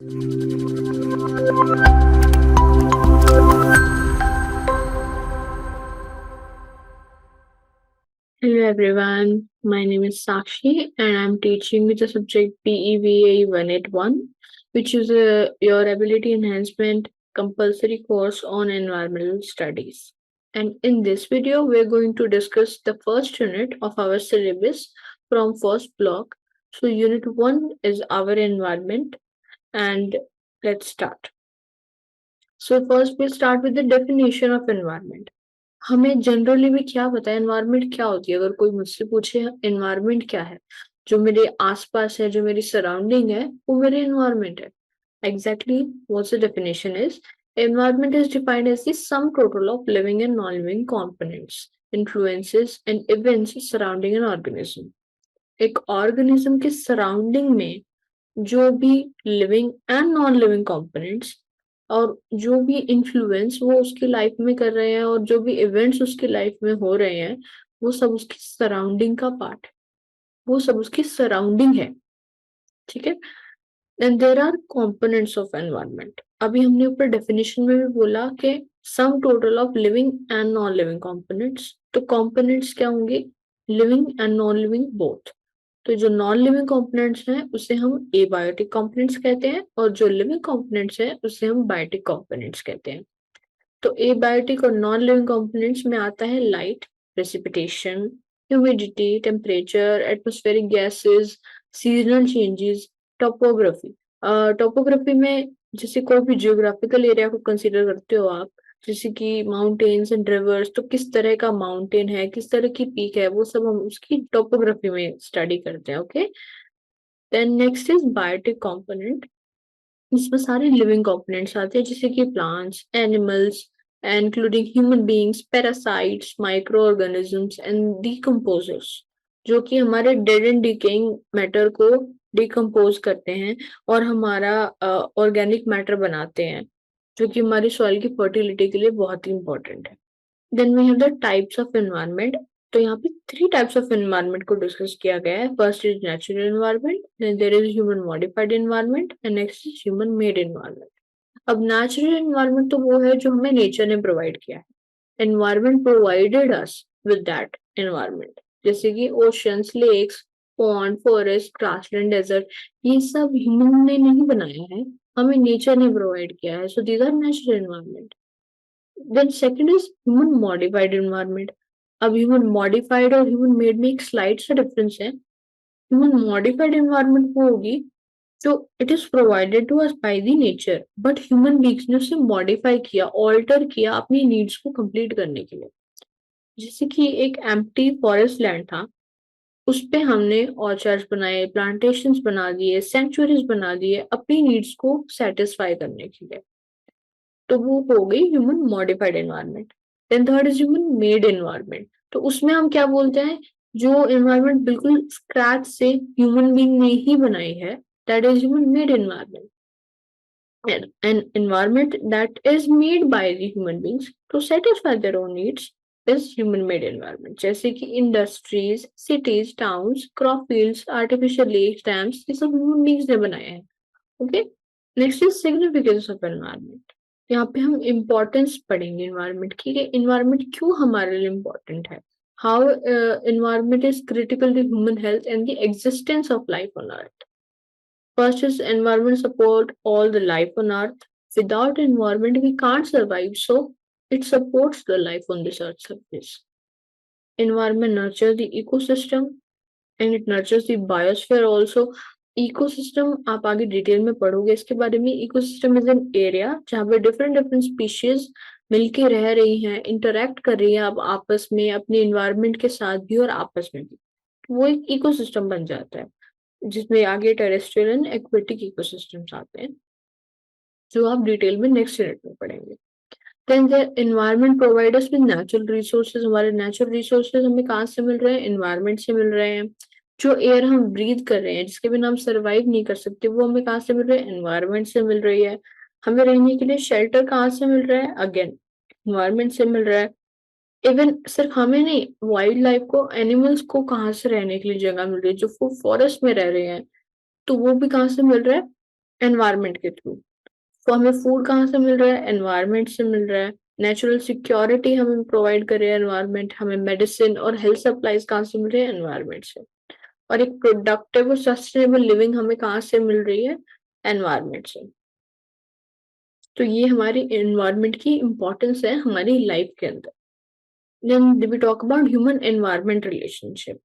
Hello everyone, my name is Sakshi and I'm teaching with the subject PEVA 181, which is your ability enhancement compulsory course on environmental studies. And in this video, we're going to discuss the first unit of our syllabus from first block. So unit 1 is our environment, and let's start. So first we'll start with the definition of environment. हमें generally भी क्या पता है environment क्या होती है? अगर कोई मुझसे पूछे एनवायरनमेंट क्या है, जो मेरे आसपास है, जो मेरी सराउंडिंग है, वो मेरे एनवायरनमेंट है. Exactly what's the definition is? Environment is defined as the sum total of living and non-living components, influences and events surrounding an organism. एक ऑर्गेनिज्म के सराउंडिंग में जो भी living and non living components और जो भी influence वो उसकी लाइफ में कर रहे हैं और जो भी इवेंट्स उसकी लाइफ में हो रहे हैं, वो सब उसकी सराउंडिंग का पार्ट है, वो सब उसकी सराउंडिंग है. ठीक है. And there are components of environment. अभी हमने ऊपर डेफिनेशन में भी बोला कि sum total of living and non living components. तो कंपोनेंट्स क्या होंगे? Living and non living both. तो जो नॉन लिविंग कंपोनेंट्स हैं उसे हम एबायोटिक कंपोनेंट्स कहते हैं और जो लिविंग कंपोनेंट्स हैं उसे हम बायोटिक कंपोनेंट्स कहते हैं. तो एबायोटिक और नॉन लिविंग कंपोनेंट्स में आता है light, precipitation, humidity, temperature, atmospheric gases, seasonal changes, topography. Topography में जैसे कोई भी जियोग्राफिकल एरिया को कंसीडर करते हो आप, जैसे कि माउंटेन्स एंड रिवर्स, तो किस तरह का माउंटेन है, किस तरह की पीक है, वो सब हम उसकी टोपोग्राफी में स्टडी करते हैं. Okay. Then next is biotic component. इसमें सारे लिविंग कंपोनेंट्स आते हैं जैसे कि plants, animals, including human beings, parasites, micro organisms and decomposers, जो कि हमारे डेड एंड डिकेइंग मैटर को डिकम्पोज करते हैं और हमारा ऑर्गेनिक मैटर बनाते हैं, जो कि हमारी सॉइल की फर्टिलिटी के लिए बहुत ही इंपॉर्टेंट है. Then we have the types of environment. तो यहाँ पे 3 टाइप्स ऑफ एनवायरनमेंट को डिस्कस किया गया है. First is natural environment, then there is human modified environment and next is human made environment. अब नेचुरल एनवायरनमेंट तो वो है जो हमें नेचर ने प्रोवाइड किया है. Environment provided us with that environment, जैसे कि oceans, lakes, pond, forest, grassland, desert, ये सब ह्यूमन ने नहीं बनाया है, हमें नेचर ने प्रोवाइड किया है. So these are natural environment. Then second is human modified environment. अब ह्यूमन मॉडिफाइड और ह्यूमन मेड में एक स्लाइड सा डिफरेंस है. ह्यूमन मॉडिफाइड एनवायरनमेंट वो होगी जो it is provided to us by the nature, but human beings ने उसे मॉडिफाई किया, ऑल्टर किया अपनी नीड्स को कंप्लीट करने के लिए. जैसे कि एक एम्प्टी फॉरेस्ट लैंड था, उस पे हमने ऑर्चर्ड्स बनाए, प्लांटेशंस बना दिए, सेंचुरीज बना दिए अपनी नीड्स को सेटिस्फाई करने के लिए. तो वो हो गई human modified environment. Then third is human made environment. तो उसमें हम क्या बोलते हैं? जो एनवायरनमेंट बिल्कुल स्क्रैच से ह्यूमन बीइंग ने ही बनाई है, that is human made environment. An environment that is made by the human beings to satisfy their own needs is human made environment. जैसे कि industries, cities, towns, crop fields, artificial lakes, dams, ये सब human beings ने बनाए हैं. Okay. Next is significance of environment. यहाँ पे हम इम्पोर्टेंस पढ़ेंगे एनवायरनमेंट की, एनवायरनमेंट क्यों हमारे लिए इम्पोर्टेंट है. How environment is critical to human health and the existence of life on Earth. First is environment support all the life on earth. Without environment, we can't survive. So it supports the life on this earth surface. Environment nurtures the ecosystem and it nurtures the biosphere also. Ecosystem आप आगे detail में पढ़ोगे इसके बारे में. Ecosystem is an area जहाँ पे different different species मिलके रह रही हैं, इंटरेक्ट कर रही हैं अब आपस में, अपने इन्वायरमेंट के साथ भी और आपस में भी. वो एक इकोसिस्टम बन जाता है जिसमें आगे टेरेस्ट्रियल एंड एक्वेटिक इकोसिस्टम्स आते हैं, जो आप डिटेल में नेक्स्ट यूनिट में पढ़ेंगे. Then the environment provide us with natural resources. हमारे नेचुरल रिसोर्सेज हमें कहाँ से मिल रहे हैं? एनवायरनमेंट से मिल रहे हैं. जो एयर हम ब्रीथ कर रहे हैं, जिसके बिना हम सर्वाइव नहीं कर सकते, वो हमें कहाँ से मिल रहे हैं? एनवायरनमेंट से मिल रही है. हमें रहने के लिए शेल्टर कहाँ से मिल रहा है? अगेन एनवायरनमेंट से मिल रहा है. इवन सिर्फ हमें नहीं, वाइल्ड लाइफ को, एनिमल्स को कहाँ से रहने के लिए जगह मिल रही है? जो फॉरेस्ट में रह रहे हैं, तो वो भी कहाँ से मिल रहा है? एनवायरमेंट के थ्रू। तो हमें फूड कहाँ से मिल रहा है? एनवायरमेंट से मिल रहा है। नेचुरल सिक्योरिटी हमें प्रोवाइड कर रही है एनवायरमेंट। हमें मेडिसिन और हेल्थ सप्लाईज कहाँ से मिल रही है? एनवायरमेंट से। और एक प्रोडक्टिव और सस्टेनेबल लिविंग हमें कहाँ से मिल रही है? एनवायरमेंट से। तो ये हमारी एनवायरमेंट की इंपॉर्टेंस है हमारी लाइफ के अंदर। Then we talk about human environment relationship.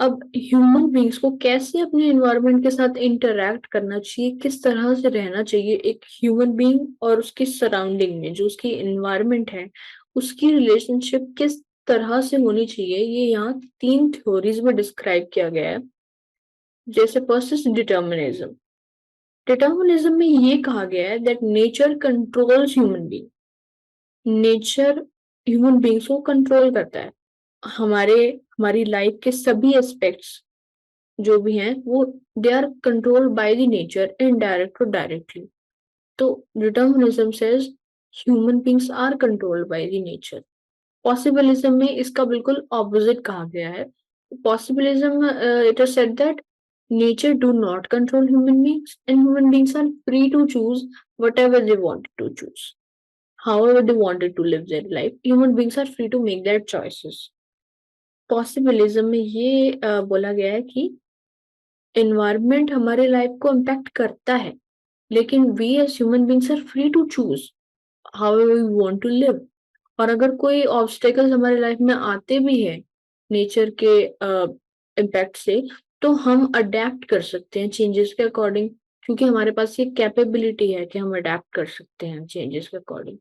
अब ह्यूमन बींग्स को कैसे अपने एनवायरनमेंट के साथ इंटरैक्ट करना चाहिए, किस तरह से रहना चाहिए एक ह्यूमन बीइंग और उसकी सराउंडिंग में जो उसकी एनवायरनमेंट है, उसकी रिलेशनशिप किस तरह से होनी चाहिए, ये यहाँ 3 थ्योरीज में डिस्क्राइब किया गया है। जैसे फर्स्ट इज डिटर्मिनिज्म। डिटर्मिनिज्म में ये कहा गया है that nature controls human being. Nature human beings को कंट्रोल करता है। हमारे हमारी लाइफ के सभी एस्पेक्ट्स जो भी हैं वो they are controlled by the nature indirect और डायरेक्टली। तो determinism says human beings are controlled by the nature. Possibilism में इसका बिल्कुल ऑपोजिट कहा गया है। Possibilism it is said that nature do not control human beings and human beings are free to choose whatever they wanted to choose, however they wanted to live their life. Human beings are free to make their choices. Possibilism में ये बोला गया है कि environment हमारे life को impact करता है, लेकिन we as human beings are free to choose how we want to live. और अगर कोई ऑब्स्टेकल्स हमारे लाइफ में आते भी हैं नेचर के इम्पैक्ट से, तो हम अडेप्ट कर सकते हैं चेंजेस के अकॉर्डिंग, क्योंकि हमारे पास ये कैपेबिलिटी है कि हम अडेप्ट कर सकते हैं चेंजेस के अकॉर्डिंग।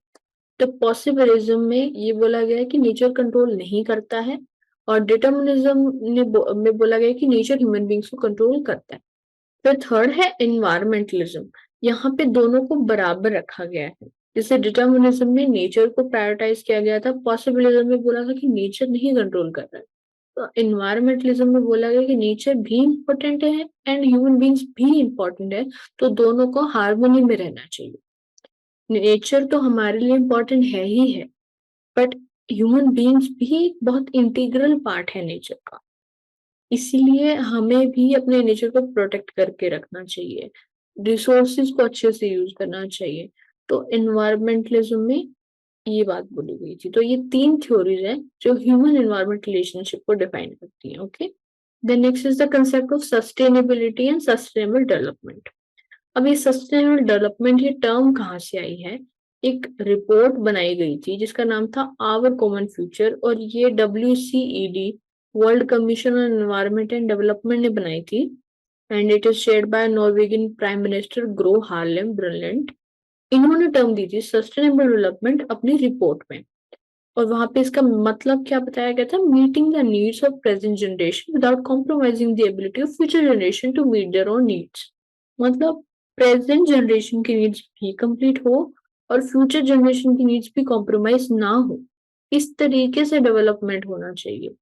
तो पॉसिबिलिज्म में ये बोला गया है कि नेचर कंट्रोल नहीं करता है, और डिटर्मिनिज्म में बोला गया है कि नेचर ह्यूमन बींग्स को कंट्रोल करता है। फिर थर्ड है एनवायरमेंटलिज्म। यहाँ पे दोनों को बराबर रखा गया है। जैसे डिटर्मिनिज्म में नेचर को प्रायोरिटाइज किया गया था, पॉसिबिलिज्म में बोला था कि नेचर नहीं कंट्रोल कर रहा है। तो एनवायरमेंटलिज्म में बोला गया कि नेचर भी इम्पोर्टेंट है एंड ह्यूमन बींग्स भी इम्पोर्टेंट है, तो दोनों को हार्मोनी में रहना चाहिए। नेचर तो हमारे लिए इम्पोर्टेंट है ही है, बट ह्यूमन बीइंग्स भी एक बहुत इंटीग्रल पार्ट है नेचर का। इसीलिए हमें भी अपने नेचर को प्रोटेक्ट करके रखना चाहिए, रिसोर्सेज को अच्छे से यूज करना चाहिए। तो एनवायरमेंटलिज्म में ये बात बोली गई थी। तो ये 3 थ्योरीज हैं जो ह्यूमन एनवायरमेंट रिलेशनशिप को डिफाइन करती हैं। Okay, then next is the concept of sustainability and sustainable development. अब ये सस्टेनेबल डेवलपमेंट ये टर्म कहाँ से आई है? एक रिपोर्ट बनाई गई थी जिसका नाम था आवर कॉमन फ्यूचर, और ये WCED world commission on environment and development ने बनाई थी, and it is shared by Norwegian prime minister Gro Harlem Brundtland. इन्होंने टर्म दी थी सस्टेनेबल डेवलपमेंट अपनी रिपोर्ट में, और वहां पे इसका मतलब क्या बताया गया था? Meeting the needs of present generation without compromising the ability of future generation to meet their own needs. मतलब प्रेजेंट जनरेशन की नीड्स भी कंप्लीट हो और फ्यूचर जनरेशन की नीड्स भी कॉम्प्रोमाइज ना हो, इस तरीके से डेवलपमेंट होना चाहिए।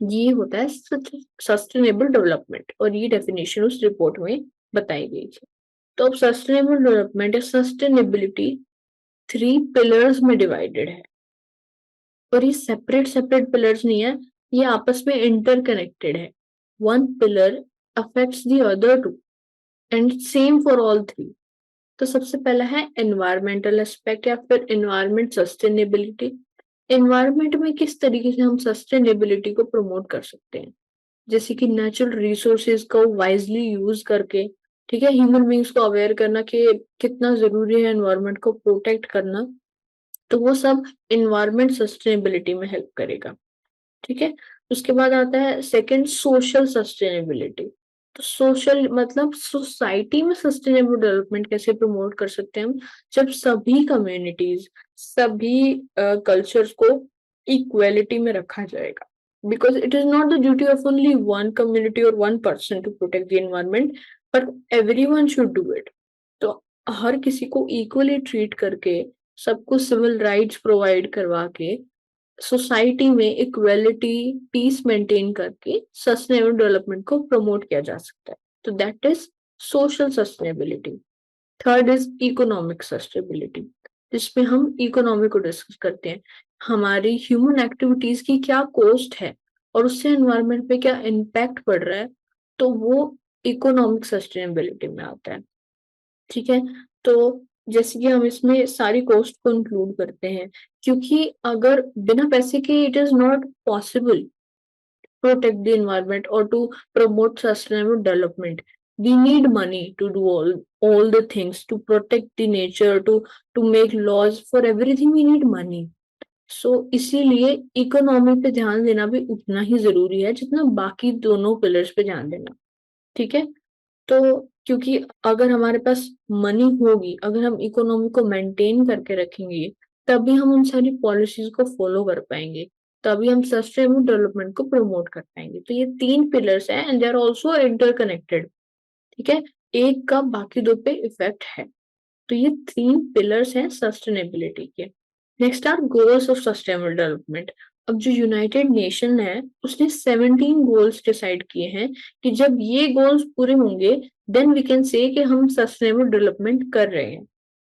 ये होता है सस्टेनेबल डेवलपमेंट, और ये डेफिनेशन उस रिपोर्ट में बताई गई थी। तो अब सस्टेनेबल डेवलपमेंट या सस्टेनेबिलिटी 3 पिलर्स में डिवाइडेड है, और ये सेपरेट सेपरेट पिलर्स नहीं है, ये आपस में इंटरकनेक्टेड है। One pillar affects the other two and same for all 3। तो सबसे पहला है एनवायरमेंटल एस्पेक्ट या फिर एनवायरमेंट सस्टेनेबिलिटी। एनवायरमेंट में किस तरीके से हम सस्टेनेबिलिटी को प्रमोट कर सकते हैं, जैसे कि नेचुरल रिसोर्सेज को वाइजली यूज करके, ठीक है, ह्यूमन बींग्स को अवेयर करना कि कितना जरूरी है एनवायरमेंट को प्रोटेक्ट करना, तो वो सब एनवायरमेंट सस्टेनेबिलिटी में हेल्प करेगा। ठीक है, उसके बाद आता है सेकंड सोशल सस्टेनेबिलिटी। तो सोशल मतलब सोसाइटी में सस्टेनेबल डेवलपमेंट कैसे प्रमोट कर सकते हैं हम? जब सभी कम्युनिटीज, सभी कल्चर्स को इक्वेलिटी में रखा जाएगा, because it is not the duty of only one community और one person to protect the environment, but everyone should do it. तो हर किसी को इक्वली ट्रीट करके, सबको सिविल राइट्स प्रोवाइड करवा के, सोसाइटी में इक्वेलिटी, पीस मेंटेन करके सस्टेनेबल डेवलपमेंट को प्रमोट किया जा सकता है। तो that is social sustainability. Third is economic sustainability, जिसमें हम इकोनॉमी को डिस्कस करते हैं, हमारी ह्यूमन एक्टिविटीज की क्या कॉस्ट है और उससे एनवायरनमेंट पे क्या इम्पैक्ट पड़ रहा है, तो वो इकोनॉमिक सस्टेनेबिलिटी में आता है। ठीक है। तो जैसे कि हम इसमें सारी कॉस्ट को इंक्लूड करते हैं, क्योंकि अगर बिना पैसे के it is not possible protect the environment or to promote sustainable development. We need money to do all the things, to protect the nature, to make laws. For everything we need money. सो इसीलिए economy पे ध्यान देना भी उतना ही जरूरी है जितना बाकी दोनों पिलर्स पे ध्यान देना। ठीक है। तो क्योंकि अगर हमारे पास मनी होगी, अगर हम इकोनॉमी को मेंटेन करके रखेंगे, तभी हम उन सारी पॉलिसीज को फॉलो कर पाएंगे, तभी हम सस्टेनेबल डेवलपमेंट को प्रमोट कर पाएंगे। तो ये तीन पिलर्स हैं and they are also interconnected. ठीक है। एक का बाकी दो पे इफेक्ट है। तो ये तीन पिलर्स हैं सस्टेनेबिलिटी के। Next are goals of sustainable development. अब जो यूनाइटेड नेशन है उसने 17 गोल्स डिसाइड किए हैं कि जब ये गोल्स पूरे होंगे देन वी कैन से कि हम सस्टेनेबल डेवलपमेंट कर रहे हैं।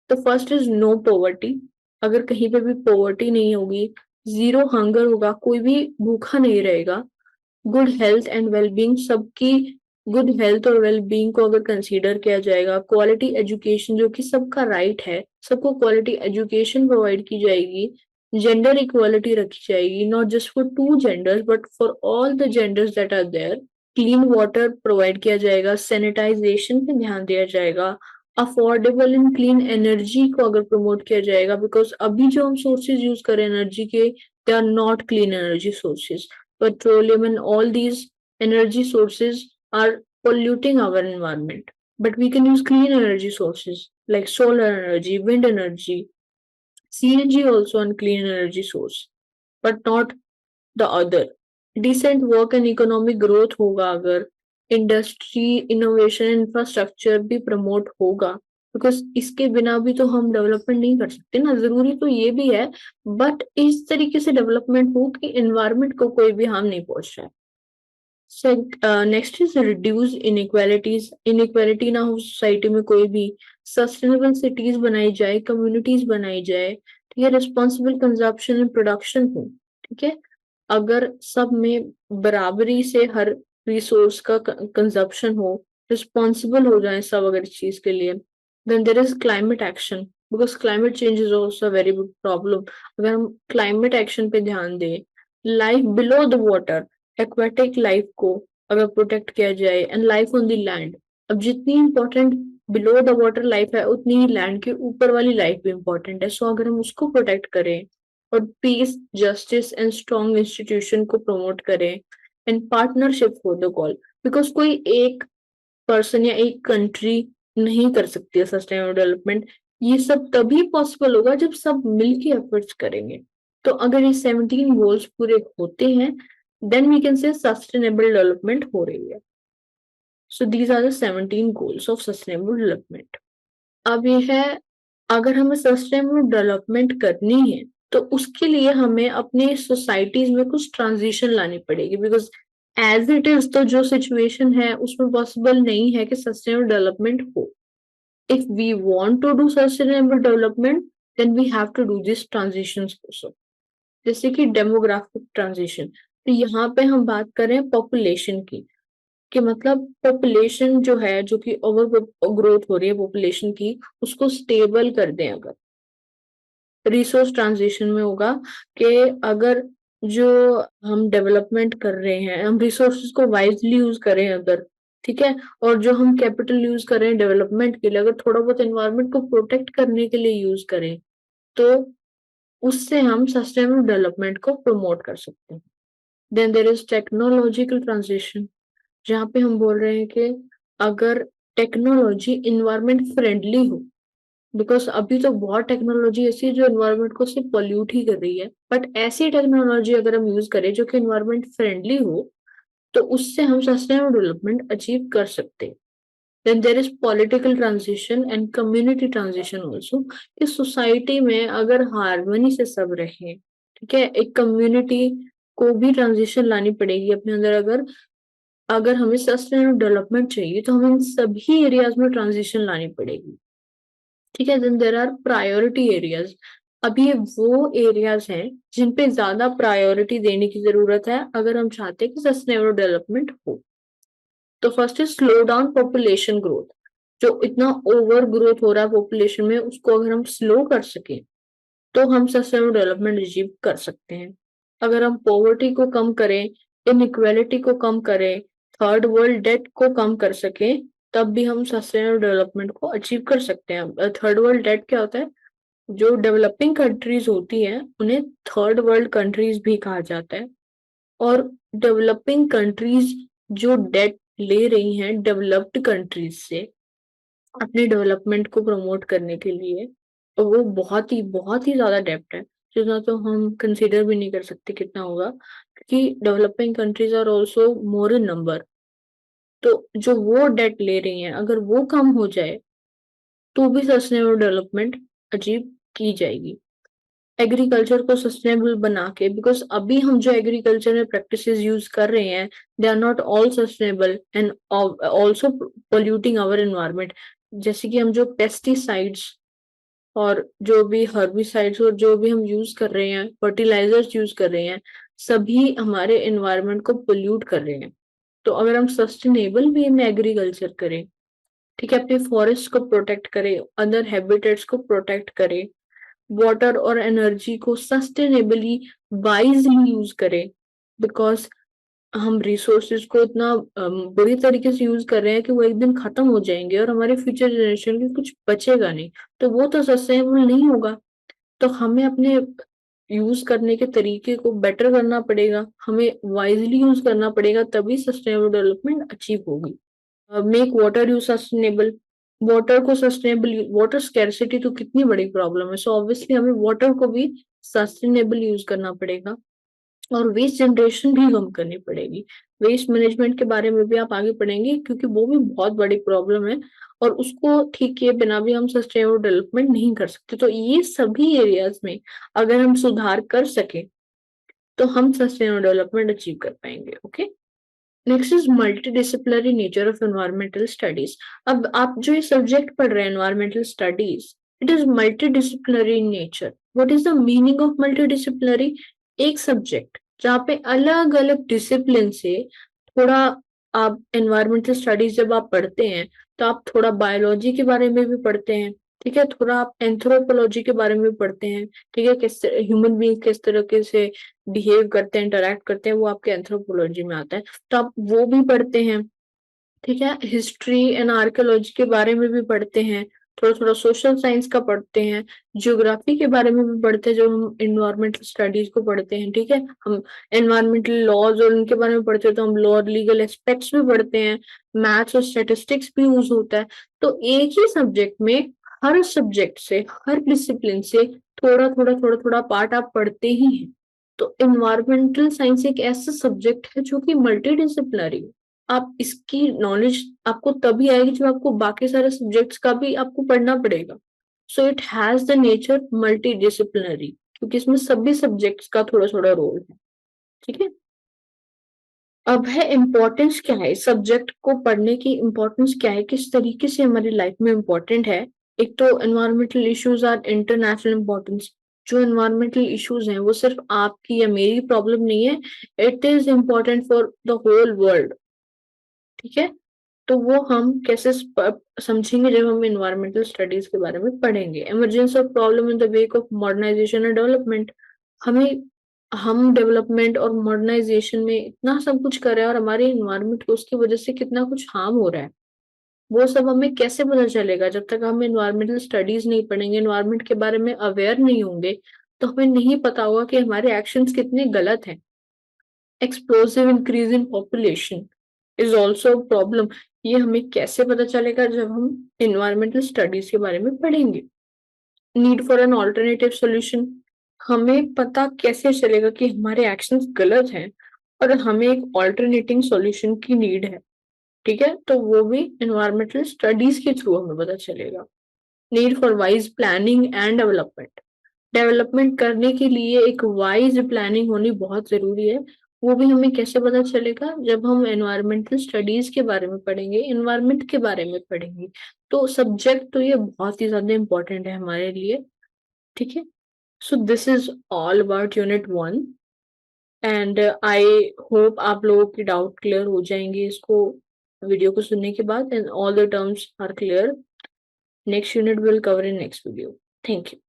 तो फर्स्ट इज नो पॉवर्टी। अगर कहीं पे भी पॉवर्टी नहीं होगी, जीरो हंगर होगा, कोई भी भूखा नहीं रहेगा। गुड हेल्थ एंड वेलबींग, सबकी गुड हेल्थ और वेलबींग को अगर कंसीडर किया जाएगा। क्वालिटी एजुकेशन जो कि सबका राइट है, सबको क्वालिटी एजुकेशन प्रोवाइड की जाएगी। जेंडर इक्वालिटी रखी जाएगी, not just for two genders but for all the genders that are there. Clean water provide किया जाएगा, सैनिटाइजेशन पे ध्यान दिया जाएगा। अफोर्डेबल एंड क्लीन एनर्जी को अगर प्रमोट किया जाएगा, बिकॉज अभी जो हम सोर्सेज यूज करें एनर्जी के, they are not clean energy sources. Petroleum and all these energy sources are polluting our environment. But we can use clean energy sources like solar energy, wind energy, CNG also on clean energy source, but not the other. Decent work and economic growth होगा अगर industry innovation infrastructure भी promote होगा, because इसके बिना भी तो हम development नहीं कर सकते ना। जरूरी तो ये भी है, बट इस तरीके से डेवलपमेंट हो कि एनवायरमेंट को कोई भी हार्म नहीं पहुंच रहा है। Next is reduce inequalities. Inequality ना हो सोसाइटी में कोई भी। सस्टेनेबल सिटीज बनाई जाए, कम्युनिटीज बनाई जाए। ठीक है। रिस्पॉन्सिबल कंजप्शन एंड प्रोडक्शन हो। ठीक है। अगर सब में बराबरी से हर रिसोर्स का कंजप्शन हो, रिस्पॉन्सिबल हो जाए सब अगर इस चीज के लिए, then there is climate action, because climate change is also very big problem. अगर हम क्लाइमेट एक्शन पे ध्यान दें, life below the water, aquatic life को अगर प्रोटेक्ट किया जाए, and life on the land. अब जितनी important below the water life है, उतनी ही लैंड के ऊपर वाली लाइफ भी इंपॉर्टेंट है। सो अगर हम उसको प्रोटेक्ट करें और peace, justice and strong institution को प्रमोट करें and partnership for the goal, because कोई एक पर्सन या एक कंट्री नहीं कर सकती है सस्टेनेबल डेवलपमेंट। ये सब तभी पॉसिबल होगा जब सब मिलके एफर्ट्स करेंगे। तो अगर ये 17 गोल्स पूरे होते हैं then we can say sustainable development हो रही है। So these are the 17 goals of sustainable development. अब ये है, अगर हमें सस्टेनेबल डेवलपमेंट करनी है तो उसके लिए हमें अपने सोसाइटीज में कुछ ट्रांजिशन लानी पड़ेगी, बिकॉज एज इट इज तो जो सिचुएशन है उसमें पॉसिबल नहीं है कि सस्टेनेबल डेवलपमेंट हो। If we want to do sustainable development then we have to do this transitions also. जैसे कि डेमोग्राफिक ट्रांजिशन, तो यहाँ पे हम बात करें पॉपुलेशन की, कि मतलब पॉपुलेशन जो है, जो कि ओवर ग्रोथ हो रही है पॉपुलेशन की, उसको स्टेबल कर दें। अगर रिसोर्स ट्रांजिशन में होगा कि अगर जो हम डेवलपमेंट कर रहे हैं, हम रिसोर्सेज को वाइजली यूज करें अगर, ठीक है, और जो हम कैपिटल यूज करें डेवलपमेंट के लिए, अगर थोड़ा बहुत एनवायरमेंट को प्रोटेक्ट करने के लिए यूज करें, तो उससे हम सस्टेनेबल डेवलपमेंट को प्रमोट कर सकते हैं। Then there is technological transition, जहाँ पे हम बोल रहे हैं कि अगर टेक्नोलॉजी इन्वायरमेंट फ्रेंडली हो, बिकॉज अभी तो बहुत टेक्नोलॉजी ऐसी है जो एनवायरमेंट को सिर्फ पॉल्यूट ही कर रही है, बट ऐसी टेक्नोलॉजी अगर हम यूज करें जो कि एनवायरमेंट फ्रेंडली हो, तो उससे हम सस्टेनेबल डेवलपमेंट अचीव कर सकते हैं। Then there is political transition and community transition also. इस सोसाइटी में अगर हारमोनी से सब रहे, ठीक है, एक कम्युनिटी को भी ट्रांजिशन लानी पड़ेगी अपने अंदर। अगर अगर हमें सस्टेनेबल डेवलपमेंट चाहिए तो हमें इन सभी एरियाज में ट्रांजिशन लानी पड़ेगी। ठीक है। Then there are priority areas. अब ये वो एरियाज हैं जिन पे ज्यादा प्रायोरिटी देने की जरूरत है अगर हम चाहते हैं कि सस्टेनेबल डेवलपमेंट हो। तो first is slow down population growth. जो इतना ओवर ग्रोथ हो रहा है पॉपुलेशन में, उसको अगर हम स्लो कर सके तो हम सस्टेनेबल डेवलपमेंट अचीव कर सकते हैं। अगर हम पॉवर्टी को कम करें, इनइक्वालिटी को कम करें, थर्ड वर्ल्ड डेट को कम कर सके, तब भी हम सस्टेनेबल डेवलपमेंट को अचीव कर सकते हैं। थर्ड वर्ल्ड डेट क्या होता है? जो डेवलपिंग कंट्रीज होती है उन्हें थर्ड वर्ल्ड कंट्रीज भी कहा जाता है। और डेवलपिंग कंट्रीज जो डेट ले रही हैं डेवलप्ड कंट्रीज से अपने डेवलपमेंट को प्रमोट करने के लिए, तो वो बहुत ही ज्यादा डेप्थ है, जितना तो हम कंसीडर भी नहीं कर सकते कितना होगा, क्योंकि developing countries are also more in number. तो जो वो डेट ले रही हैं अगर वो कम हो जाए तो भी सस्टेनेबल डेवलपमेंट अचीव की जाएगी। एग्रीकल्चर को सस्टेनेबल बना के, बिकॉज अभी हम जो एग्रीकल्चर में प्रैक्टिसेस यूज कर रहे हैं they are not all sustainable and also polluting our environment. जैसे कि हम जो पेस्टिसाइड्स और जो भी हर्बिसाइड्स और जो भी हम यूज कर रहे हैं, फर्टिलाइजर्स यूज कर रहे हैं, सभी हमारे एनवायरमेंट को पोल्यूट कर रहे हैं। तो अगर हम सस्टेनेबल वे में एग्रीकल्चर करें, ठीक है, अपने फॉरेस्ट को प्रोटेक्ट करें, अदर हैबिटेट्स को प्रोटेक्ट करें, वाटर और एनर्जी को सस्टेनेबली वाइजली यूज करें, बिकॉज हम रिसोर्सेज को इतना बुरी तरीके से यूज कर रहे हैं कि वो एक दिन खत्म हो जाएंगे और हमारे फ्यूचर जनरेशन के कुछ बचेगा नहीं, तो वो तो सस्टेनेबल नहीं होगा। तो हमें अपने यूज करने के तरीके को बेटर करना पड़ेगा, हमें वाइजली यूज करना पड़ेगा, तभी सस्टेनेबल डेवलपमेंट अचीव होगी। Make water use sustainable, water को सस्टेनेबल, वाटर स्कैर्सिटी तो कितनी बड़ी प्रॉब्लम है, सो ऑब्वियसली हमें वाटर को भी सस्टेनेबल यूज करना पड़ेगा। और वेस्ट जनरेशन भी कम करनी पड़ेगी। वेस्ट मैनेजमेंट के बारे में भी आप आगे पढ़ेंगे, क्योंकि वो भी बहुत बड़ी प्रॉब्लम है और उसको ठीक किए बिना भी हम सस्टेनेबल डेवलपमेंट नहीं कर सकते। तो ये सभी एरियाज में अगर हम सुधार कर सके तो हम सस्टेनेबल डेवलपमेंट अचीव कर पाएंगे। Okay, next is multidisciplinary nature of environmental studies. अब आप जो ये सब्जेक्ट पढ़ रहे हैं environmental studies, it is multidisciplinary in nature. What is the meaning of multidisciplinary? एक सब्जेक्ट जहाँ पे अलग अलग डिसिप्लिन से थोड़ा, आप एनवायरमेंटल स्टडीज जब आप पढ़ते हैं तो आप थोड़ा बायोलॉजी के बारे में भी पढ़ते हैं, ठीक है, थोड़ा आप एंथ्रोपोलॉजी के बारे में भी पढ़ते हैं, ठीक है, किस ह्यूमन बींग किस तरीके से बिहेव करते हैं, इंटरेक्ट करते हैं, वो आपके एंथ्रोपोलॉजी में आता है, तो आप वो भी पढ़ते हैं, ठीक है। हिस्ट्री एंड आर्कियोलॉजी के बारे में भी पढ़ते हैं, थोड़ा थोड़ा सोशल साइंस का पढ़ते हैं, ज्योग्राफी के बारे में भी पढ़ते हैं, जो हम इन्वायरमेंटल स्टडीज को पढ़ते हैं, ठीक है। हम एनवायरमेंटल लॉज और उनके बारे में पढ़ते हैं, तो हम लॉ और लीगल एस्पेक्ट्स भी पढ़ते हैं, मैथ्स और स्टेटिस्टिक्स भी यूज होता है। तो एक ही सब्जेक्ट में हर सब्जेक्ट से, हर डिसिप्लिन से थोड़ा थोड़ा पार्ट आप पढ़ते ही हैं। तो इन्वायरमेंटल साइंस एक ऐसा सब्जेक्ट है जो कि मल्टी डिसिप्लिनरी, आप इसकी नॉलेज आपको तभी आएगी जब आपको बाकी सारे सब्जेक्ट्स का भी आपको पढ़ना पड़ेगा। So it has the nature multi disciplinary, क्योंकि इसमें सभी सब्जेक्ट्स का थोड़ा थोड़ा रोल है, ठीक है। अब है इम्पोर्टेंस क्या है, सब्जेक्ट को पढ़ने की इम्पोर्टेंस क्या है, किस तरीके से हमारी लाइफ में इम्पोर्टेंट है। एक तो environmental issues are international importance. जो एनवायरमेंटल इश्यूज हैं वो सिर्फ आपकी या मेरी प्रॉब्लम नहीं है, it is important for the whole world, ठीक है। तो वो हम कैसे समझेंगे जब हम इन्वायरमेंटल स्टडीज के बारे में पढ़ेंगे। Emergence of problem in the wake of modernization and development. हमें, हम डेवलपमेंट और मॉडर्नाइजेशन में इतना सब कुछ कर रहे हैं और हमारे इन्वायरमेंट को उसकी वजह से कितना कुछ हार्म हो रहा है, वो सब हमें कैसे पता चलेगा जब तक हम इन्वायरमेंटल स्टडीज नहीं पढ़ेंगे, इन्वायरमेंट के बारे में अवेयर नहीं होंगे, तो हमें नहीं पता होगा कि हमारे एक्शंस कितने गलत हैं। Explosive increase in population is also problem. ये हमें कैसे पता चलेगा? जब हम इन्वायरमेंटल स्टडीज के बारे में पढ़ेंगे। Need for an alternative solution, हमें पता कैसे चलेगा कि हमारे एक्शंस गलत हैं और हमें एक ऑल्टरनेटिंग सॉल्यूशन की नीड है, ठीक है, तो वो भी इन्वायरमेंटल स्टडीज के थ्रू हमें पता चलेगा। Need for wise planning and development, development करने के लिए एक वाइज प्लानिंग होनी बहुत जरूरी है। वो भी हमें कैसे पता चलेगा? जब हम एनवायरमेंटल स्टडीज के बारे में पढ़ेंगे, एनवायरमेंट के बारे में पढ़ेंगे। तो सब्जेक्ट तो ये बहुत ही ज्यादा इंपॉर्टेंट है हमारे लिए, ठीक है। So this is all about unit 1 and I hope आप लोगों की डाउट क्लियर हो जाएंगे इसको वीडियो को सुनने के बाद and all the terms are clear. Next unit will cover in next video. Thank you.